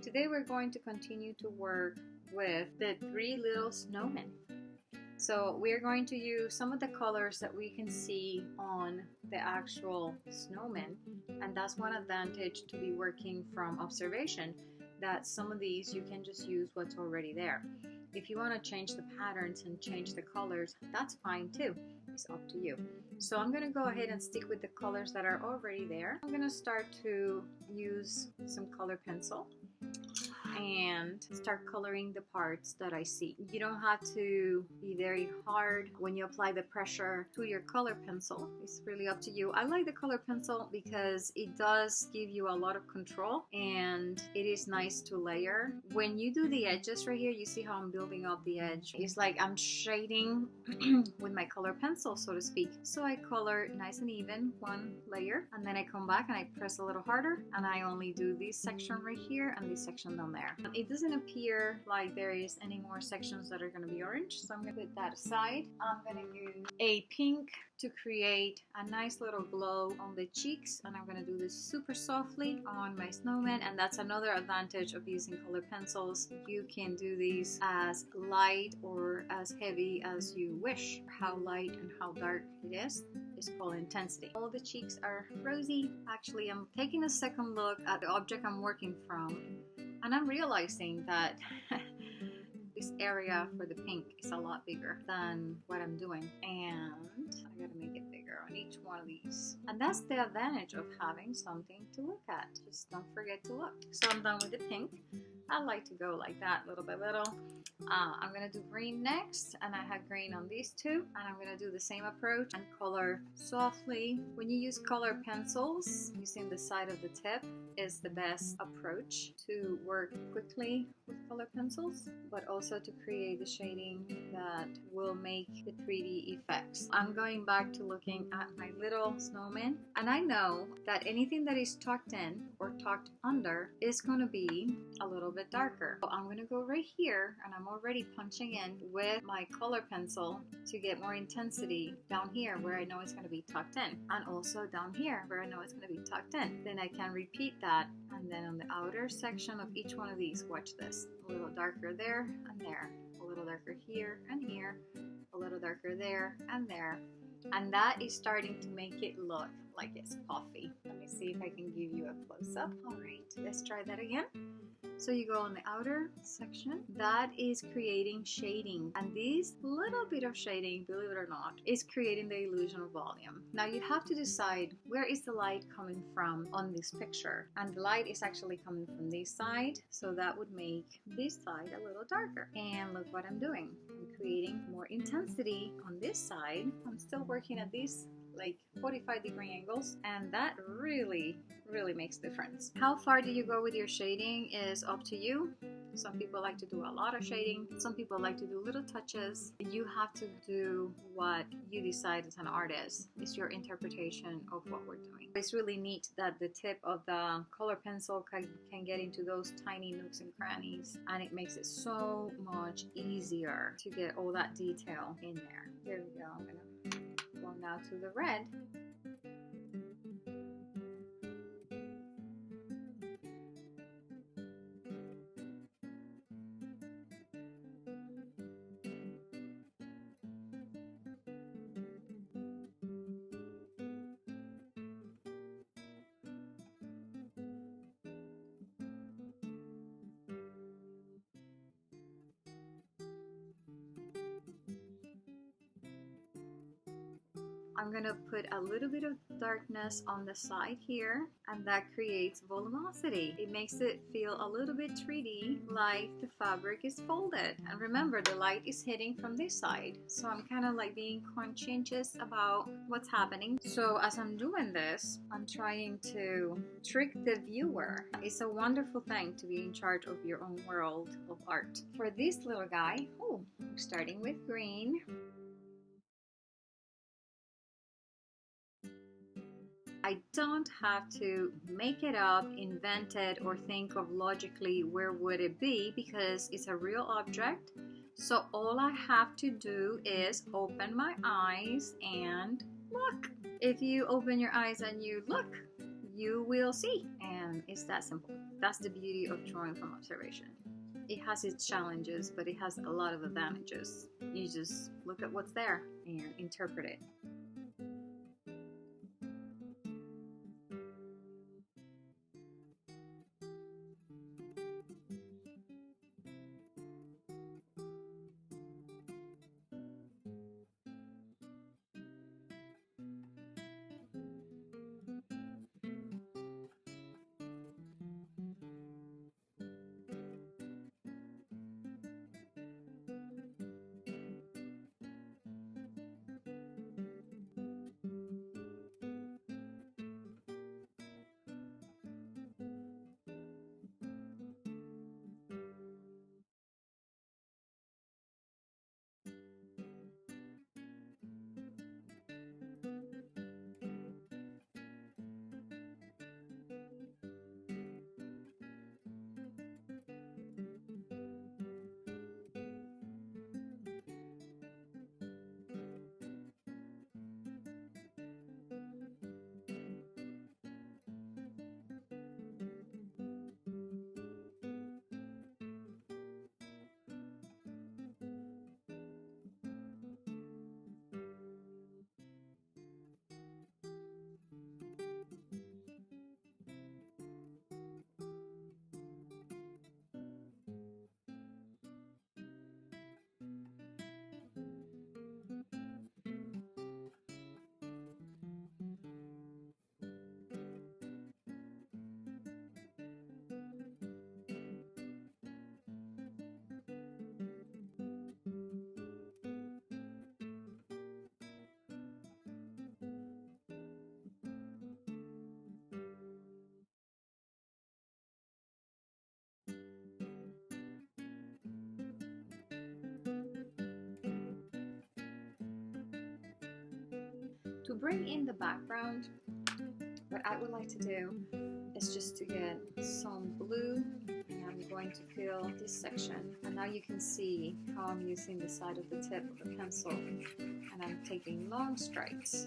Today we're going to continue to work with the three little snowmen. So we're going to use some of the colors that we can see on the actual snowmen, and that's one advantage to be working from observation, that some of these you can just use what's already there. If you want to change the patterns and change the colors, that's fine too. It's up to you. So I'm going to go ahead and stick with the colors that are already there. I'm going to start to use some color pencil and start coloring the parts that I see. You don't have to be very hard when you apply the pressure to your color pencil. It's really up to you. I like the color pencil because it does give you a lot of control and it is nice to layer. When you do the edges right here, you see how I'm building up the edge. It's like I'm shading with my color pencil, so to speak. So I color nice and even one layer, and then I come back and I press a little harder, and I only do this section right here and this section down there. It doesn't appear like there is any more sections that are going to be orange, so I'm going to put that aside. I'm going to use a pink to create a nice little glow on the cheeks, and I'm going to do this super softly on my snowman. And that's another advantage of using color pencils. You can do these as light or as heavy as you wish. How light and how dark it is called intensity. All the cheeks are rosy. Actually, I'm taking a second look at the object I'm working from, and I'm realizing that this area for the pink is a lot bigger than what I'm doing, and I gotta make it bigger on each one of these. And that's the advantage of having something to look at. Just don't forget to look. So I'm done with the pink. I like to go like that, little by little. I'm gonna do green next, and I have green on these two, and I'm gonna do the same approach and color softly. When you use color pencils, using the side of the tip is the best approach to work quickly with color pencils, but also to create the shading that will make the 3D effects. I'm going back to looking at my little snowman, and I know that anything that is tucked in or tucked under is going to be a little bit darker. So I'm going to go right here, and I'm already punching in with my color pencil to get more intensity down here where I know it's going to be tucked in, and also down here where I know it's going to be tucked in. Then I can repeat that, and then on the outer section of each one of these, watch this, a little darker there and there, a little darker here and here, a little darker there and there, and that is starting to make it look like it's puffy. Let me see if I can give you a close-up. All right, let's try that again. So you go on the outer section, that is creating shading, and this little bit of shading, believe it or not, is creating the illusion of volume. Now you have to decide where is the light coming from on this picture, and the light is actually coming from this side, so that would make this side a little darker. And look what I'm doing, I'm creating more intensity on this side. I'm still working at these like 45-degree angles, and that really makes a difference. How far do you go with your shading is up to you. Some people like to do a lot of shading, some people like to do little touches. You have to do what you decide as an artist. It's your interpretation of what we're doing. It's really neat that the tip of the color pencil can get into those tiny nooks and crannies, and it makes it so much easier to get all that detail in there. There we go. I'm gonna go now to the red. I'm gonna put a little bit of darkness on the side here, and that creates voluminosity. It makes it feel a little bit 3D, like the fabric is folded. And remember, the light is hitting from this side, so I'm kind of like being conscientious about what's happening. So as I'm doing this, I'm trying to trick the viewer. It's a wonderful thing to be in charge of your own world of art. For this little guy, I'm starting with green. I don't have to make it up, invent it, or think of logically where would it be, because it's a real object. So all I have to do is open my eyes and look. If you open your eyes and you look, you will see. And it's that simple. That's the beauty of drawing from observation. It has its challenges, but it has a lot of advantages. You just look at what's there and interpret it. To bring in the background, what I would like to do is just to get some blue, and I'm going to fill this section. And now you can see how I'm using the side of the tip of the pencil, and I'm taking long strikes.